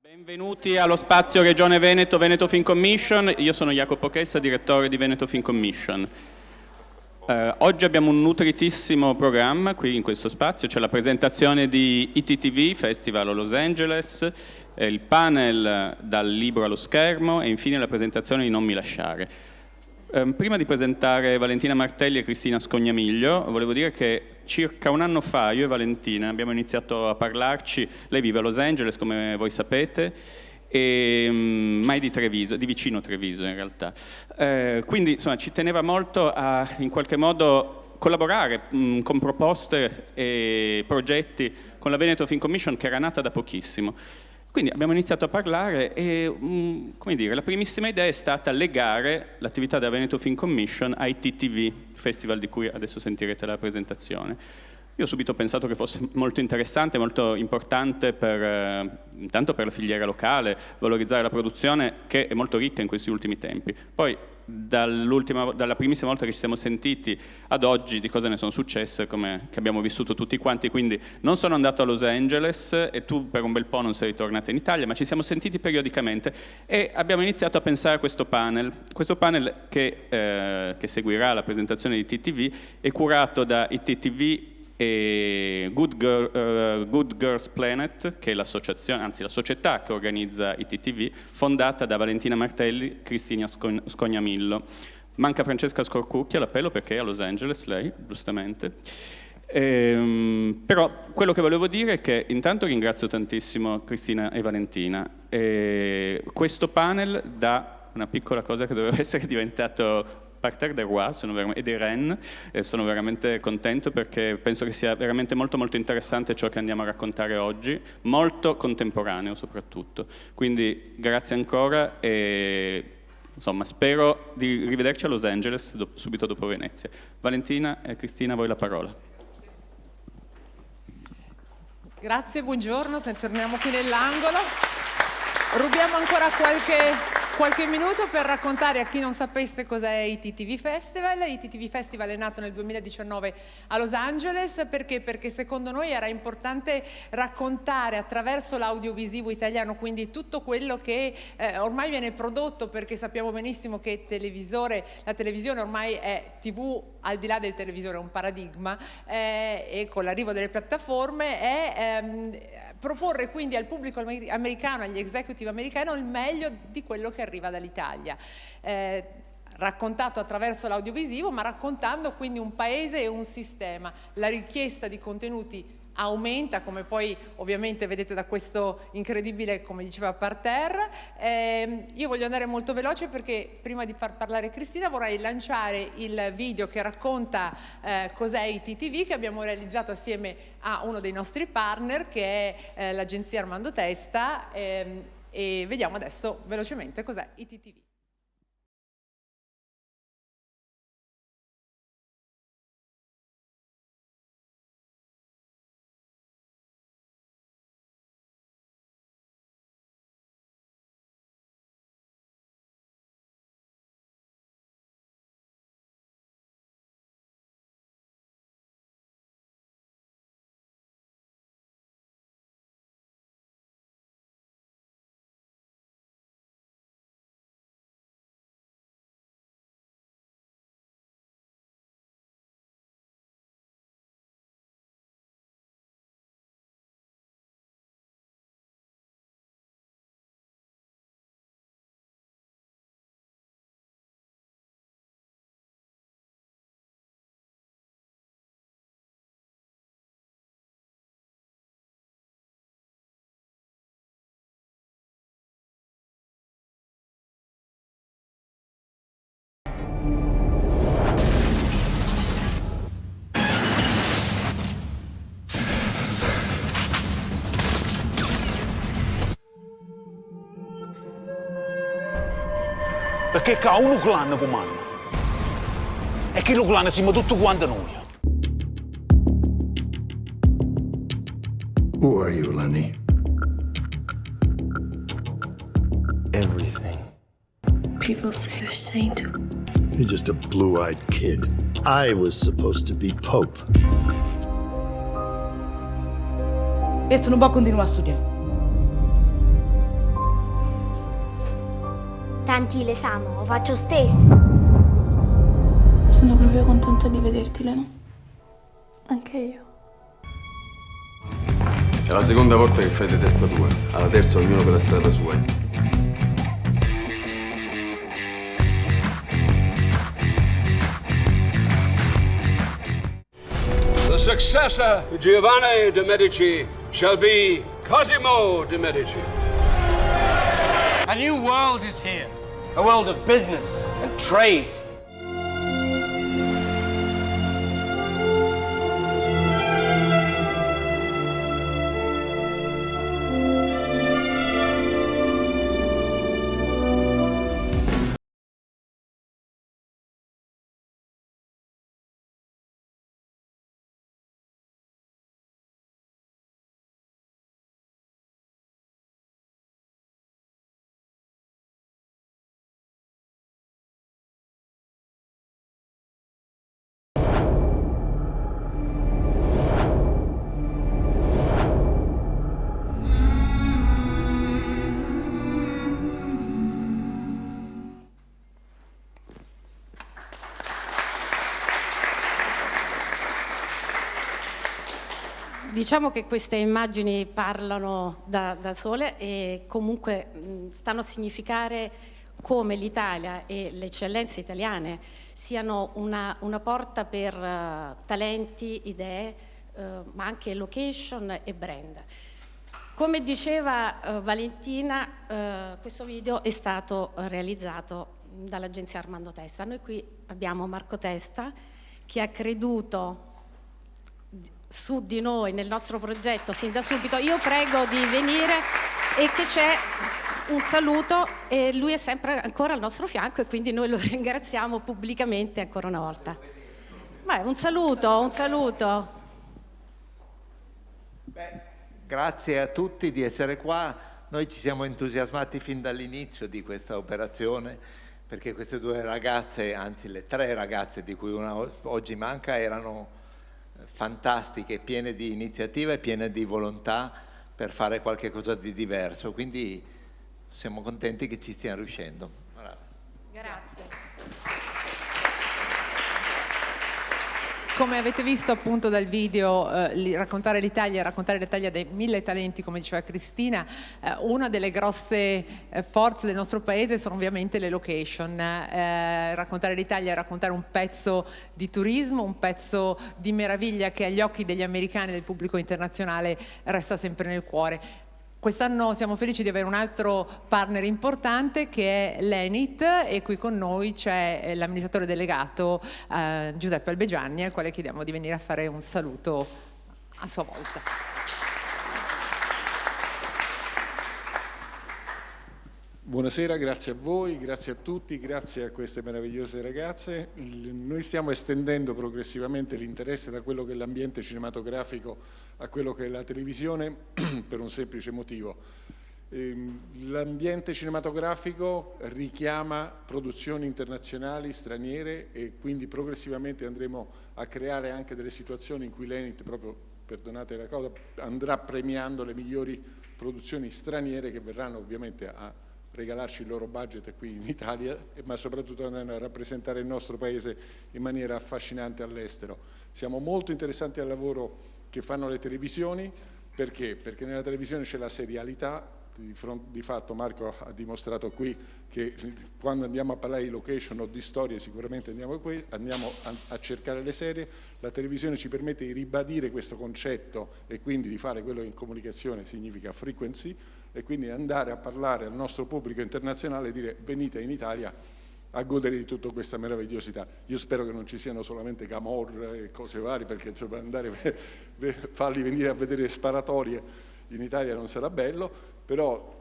Benvenuti allo spazio Regione Veneto, Veneto Film Commission. Io sono Jacopo Chessa, direttore di Veneto Film Commission. Oggi abbiamo un nutritissimo programma qui in questo spazio. C'è la presentazione di ITTV Festival a Los Angeles, il panel dal libro allo schermo e infine la presentazione di Non mi lasciare. Prima di presentare Valentina Martelli e Cristina Scognamiglio, volevo dire che circa un anno fa io e Valentina abbiamo iniziato a parlarci. Lei vive a Los Angeles, come voi sapete, e mai di Treviso, di vicino Treviso in realtà. Quindi insomma ci teneva molto a in qualche modo collaborare con proposte e progetti con la Veneto Film Commission, che era nata da pochissimo. Quindi abbiamo iniziato a parlare e, come dire, la primissima idea è stata legare l'attività della Veneto Film Commission ai ITTV Festival, di cui adesso sentirete la presentazione. Io ho subito pensato che fosse molto interessante, molto importante intanto per la filiera locale, valorizzare la produzione che è molto ricca in questi ultimi tempi. Poi dalla primissima volta che ci siamo sentiti ad oggi di cose ne sono successe, come che abbiamo vissuto tutti quanti, quindi non sono andato a Los Angeles e tu per un bel po' non sei ritornata in Italia, ma ci siamo sentiti periodicamente e abbiamo iniziato a pensare a questo panel che seguirà la presentazione di ITTV, è curato da ITTV e Good Girls Planet, che è l'associazione, anzi la società che organizza ITTV, fondata da Valentina Martelli e Cristina Scognamillo. Manca Francesca Scorcucchi all'appello perché è a Los Angeles, lei, giustamente. Però quello che volevo dire è che intanto ringrazio tantissimo Cristina e Valentina. Questo panel dà una piccola cosa che doveva essere diventato Parterre des Rois e dei Rennes, e sono veramente contento perché penso che sia veramente molto molto interessante ciò che andiamo a raccontare oggi, molto contemporaneo soprattutto. Quindi grazie ancora e insomma spero di rivederci a Los Angeles subito dopo Venezia. Valentina e Cristina, a voi la parola. Grazie, buongiorno, torniamo qui nell'angolo. Rubiamo ancora qualche minuto per raccontare a chi non sapesse cos'è ITTV Festival. ITTV Festival è nato nel 2019 a Los Angeles perché secondo noi era importante raccontare attraverso l'audiovisivo italiano, quindi tutto quello che ormai viene prodotto, perché sappiamo benissimo che la televisione ormai è TV, al di là del televisore è un paradigma, e con l'arrivo delle piattaforme è proporre quindi al pubblico americano, agli executive americani, il meglio di quello che arriva dall'Italia, raccontato attraverso l'audiovisivo, ma raccontando quindi un paese e un sistema. La richiesta di contenuti aumenta, come poi ovviamente vedete da questo incredibile, come diceva, parterre. Io voglio andare molto veloce perché prima di far parlare Cristina vorrei lanciare il video che racconta cos'è ITTV, che abbiamo realizzato assieme a uno dei nostri partner, che è l'agenzia Armando Testa, e vediamo adesso velocemente cos'è ITTV. Perché ha uno clan comanda. E che lo clan siamo tutti quanti noi. Who are you, Lenny? Everything. People say you're a saint. You're just a blue-eyed kid. I was supposed to be Pope. Questo non può continuare a studiare. canti l'esamo, faccio stesso. Sono proprio contenta di vederti, Leno. Anche io. È la seconda volta che fai di testa tua, alla terza ognuno per la strada sua. The successor to Giovanni de' Medici shall be Cosimo de' Medici. A new world is here, a world of business and trade. Diciamo che queste immagini parlano da sole e comunque stanno a significare come l'Italia e le eccellenze italiane siano una porta per talenti, idee, ma anche location e brand. Come diceva Valentina, questo video è stato realizzato dall'agenzia Armando Testa. Noi qui abbiamo Marco Testa che ha creduto su di noi, nel nostro progetto, sin da subito. Io prego di venire e che c'è un saluto e lui è sempre ancora al nostro fianco e quindi noi lo ringraziamo pubblicamente ancora una volta. Un saluto, un saluto. Grazie a tutti di essere qua. Noi ci siamo entusiasmati fin dall'inizio di questa operazione perché queste due ragazze, anzi le tre ragazze di cui una oggi manca, erano fantastiche, piene di iniziativa e piene di volontà per fare qualche cosa di diverso, quindi siamo contenti che ci stia riuscendo. Grazie. Come avete visto appunto dal video, raccontare l'Italia dei 1000 talenti, come diceva Cristina, una delle grosse forze del nostro paese sono ovviamente le location. Raccontare l'Italia è raccontare un pezzo di turismo, un pezzo di meraviglia che agli occhi degli americani e del pubblico internazionale resta sempre nel cuore. Quest'anno siamo felici di avere un altro partner importante che è l'Enit e qui con noi c'è l'amministratore delegato Giuseppe Albegianni, al quale chiediamo di venire a fare un saluto a sua volta. Buonasera, grazie a voi, grazie a tutti, grazie a queste meravigliose ragazze. Noi stiamo estendendo progressivamente l'interesse da quello che è l'ambiente cinematografico a quello che è la televisione per un semplice motivo. L'ambiente cinematografico richiama produzioni internazionali, straniere e quindi progressivamente andremo a creare anche delle situazioni in cui l'Enit, proprio perdonate la cosa, andrà premiando le migliori produzioni straniere che verranno ovviamente a regalarci il loro budget qui in Italia, ma soprattutto andranno a rappresentare il nostro paese in maniera affascinante all'estero. Siamo molto interessati al lavoro che fanno le televisioni, perché? Perché nella televisione c'è la serialità, di fatto Marco ha dimostrato qui che quando andiamo a parlare di location o di storie sicuramente andiamo a cercare le serie, la televisione ci permette di ribadire questo concetto e quindi di fare quello che in comunicazione significa frequency e quindi andare a parlare al nostro pubblico internazionale e dire venite in Italia a godere di tutta questa meravigliosità. Io spero che non ci siano solamente camorra e cose varie, perché insomma andare farli venire a vedere sparatorie in Italia non sarà bello, però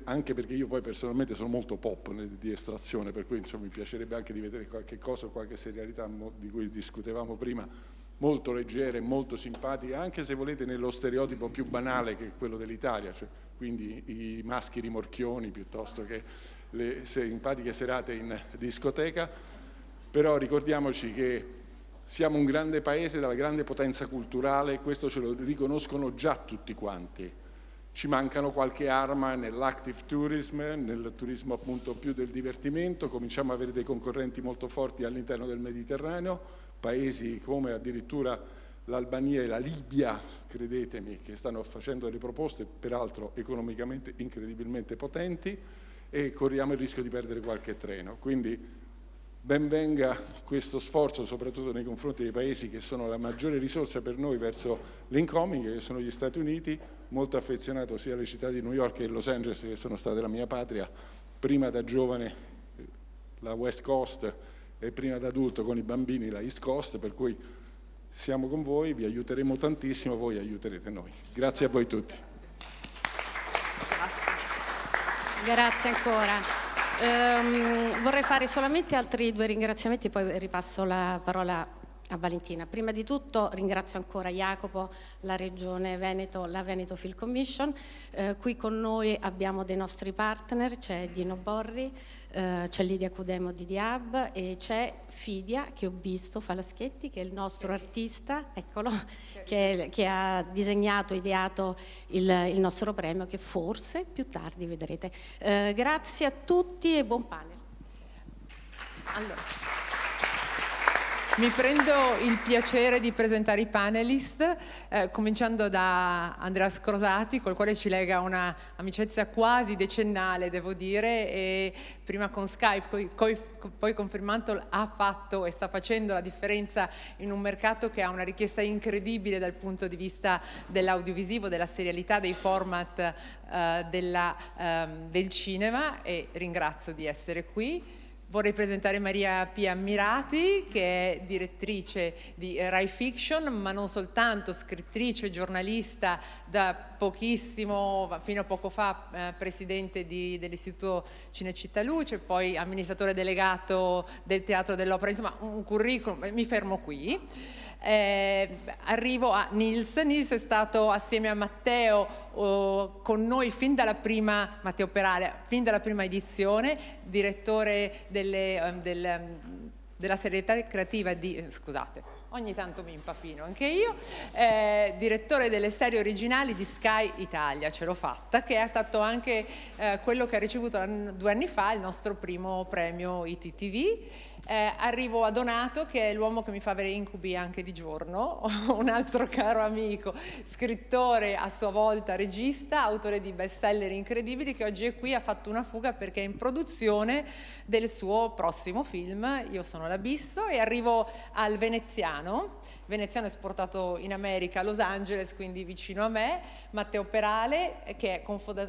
anche perché io poi personalmente sono molto pop di estrazione, per cui insomma mi piacerebbe anche di vedere qualche cosa, qualche serialità di cui discutevamo prima, molto leggere, molto simpatica, anche se volete nello stereotipo più banale che è quello dell'Italia, cioè, quindi i maschi rimorchioni piuttosto che le simpatiche serate in discoteca, però ricordiamoci che siamo un grande paese dalla grande potenza culturale, questo ce lo riconoscono già tutti quanti. Ci mancano qualche arma nell'active tourism, nel turismo appunto più del divertimento. Cominciamo ad avere dei concorrenti molto forti all'interno del Mediterraneo, paesi come addirittura l'Albania e la Libia, credetemi, che stanno facendo delle proposte peraltro economicamente incredibilmente potenti, e corriamo il rischio di perdere qualche treno. Quindi ben venga questo sforzo, soprattutto nei confronti dei paesi che sono la maggiore risorsa per noi verso l'incoming, che sono gli Stati Uniti, molto affezionato sia alle città di New York che Los Angeles, che sono state la mia patria, prima da giovane la West Coast e prima da adulto con i bambini la East Coast, per cui siamo con voi, vi aiuteremo tantissimo, voi aiuterete noi. Grazie a voi tutti. Grazie ancora. Vorrei fare solamente altri 2 ringraziamenti, poi ripasso la parola a Valentina. Prima di tutto ringrazio ancora Jacopo, la Regione Veneto, la Veneto Film Commission. Qui con noi abbiamo dei nostri partner, c'è Dino Borri, c'è Lidia Cudemo di Diab e c'è Fidia, che ho visto, Falaschetti, che è il nostro artista, eccolo, che ha disegnato, ideato il nostro premio, che forse più tardi vedrete. Grazie a tutti e buon panel. Allora, mi prendo il piacere di presentare i panelist, cominciando da Andrea Scrosati, col quale ci lega una amicizia quasi decennale, devo dire, e prima con Skype, poi con Fremantle ha fatto e sta facendo la differenza in un mercato che ha una richiesta incredibile dal punto di vista dell'audiovisivo, della serialità, dei format del cinema, e ringrazio di essere qui. Vorrei presentare Maria Pia Ammirati, che è direttrice di Rai Fiction, ma non soltanto, scrittrice, giornalista, da pochissimo, fino a poco fa, presidente dell'Istituto Cinecittà Luce, poi amministratore delegato del Teatro dell'Opera, insomma un curriculum, mi fermo qui. Arrivo a Nils. Nils è stato assieme a Matteo con noi fin dalla prima, Matteo Perale, fin dalla prima edizione, direttore della serietà creativa di, scusate, ogni tanto mi impapino anche io, direttore delle serie originali di Sky Italia, ce l'ho fatta, che è stato anche quello che ha ricevuto 2 anni fa il nostro primo premio ITTV. Arrivo a Donato, che è l'uomo che mi fa avere incubi anche di giorno, un altro caro amico, scrittore, a sua volta regista, autore di bestseller incredibili, che oggi è qui, ha fatto una fuga perché è in produzione del suo prossimo film, Io sono l'Abisso. E arrivo al veneziano esportato in America, a Los Angeles, quindi vicino a me, Matteo Perale, che è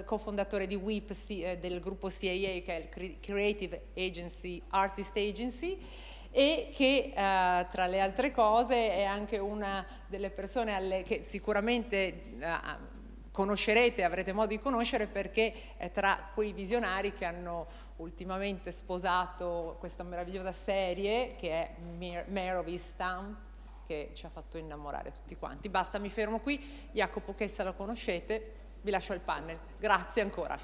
cofondatore di WIP, del gruppo CAA, che è il Creative Agency, Artist Agency, e che tra le altre cose è anche una delle persone che sicuramente conoscerete, avrete modo di conoscere, perché è tra quei visionari che hanno ultimamente sposato questa meravigliosa serie che è Mare of Easttown, che ci ha fatto innamorare tutti quanti. Basta, mi fermo qui. Jacopo Chessa lo conoscete, vi lascio al panel. Grazie ancora.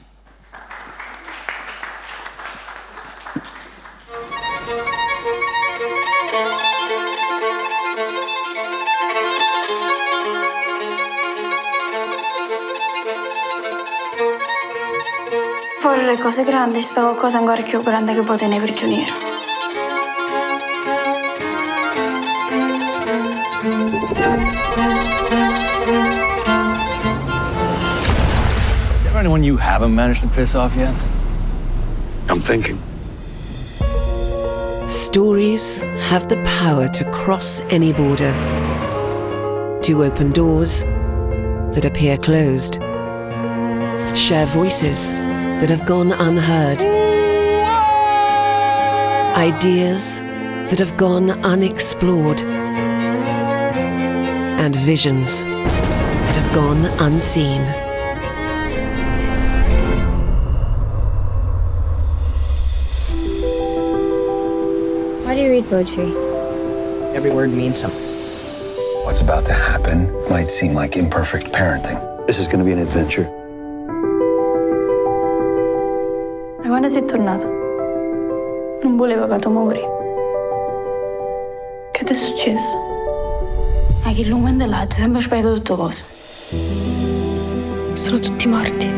Fuori le cose grandi, sta qualcosa ancora più grande che può tenere prigioniero. Is there anyone you haven't managed to piss off yet? I'm thinking. Stories have the power to cross any border, to open doors that appear closed, share voices that have gone unheard, ideas that have gone unexplored, and visions that have gone unseen. Why do you read poetry? Every word means something. What's about to happen might seem like imperfect parenting. This is going to be an adventure. E quando sei tornato? Non volevo che tu muori. Che ti è successo? Che lungo in dell'altro, sempre aspetto tutte cose. Sono tutti morti.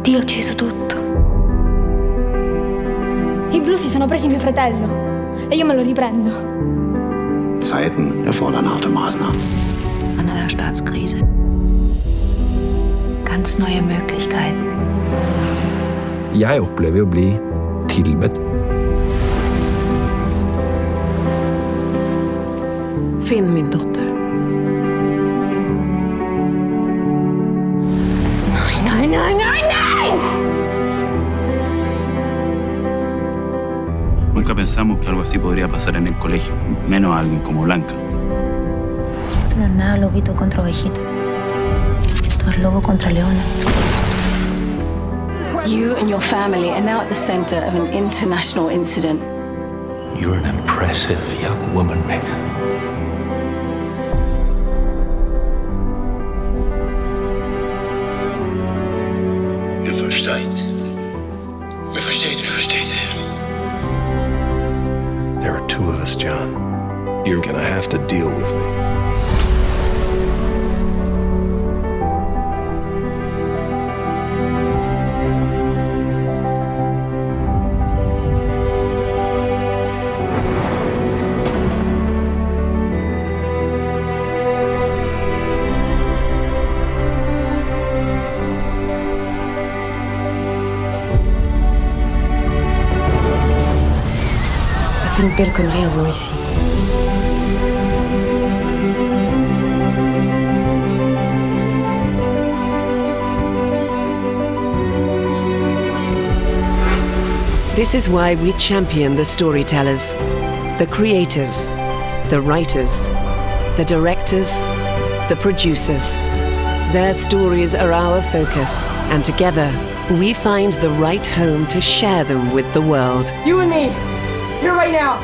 Dio ha ucciso tutto. I blu si sono presi mio fratello e io me lo riprendo. Zeiten erfordern harte Maßnahmen. An einer Staatskrise. Ganz neue Möglichkeiten. Jeg opplever å bli tilbedt. Finn min dotter. Nein, nein, nein, nein! Nunca pensamos que algo así podría pasar en el colegio, menos a alguien como Blanca. Esto no es nada lobito contra ovejita. Esto es lobo contra leona. You and your family are now at the center of an international incident. You're an impressive young woman, Megan. Ihr versteht. Wir versteht. There are two of us, John. You're gonna have to deal with me. Fait une belle connerie en venant ici. This is why we champion the storytellers, the creators, the writers, the directors, the producers. Their stories are our focus, and together we find the right home to share them with the world. You and me, here right now.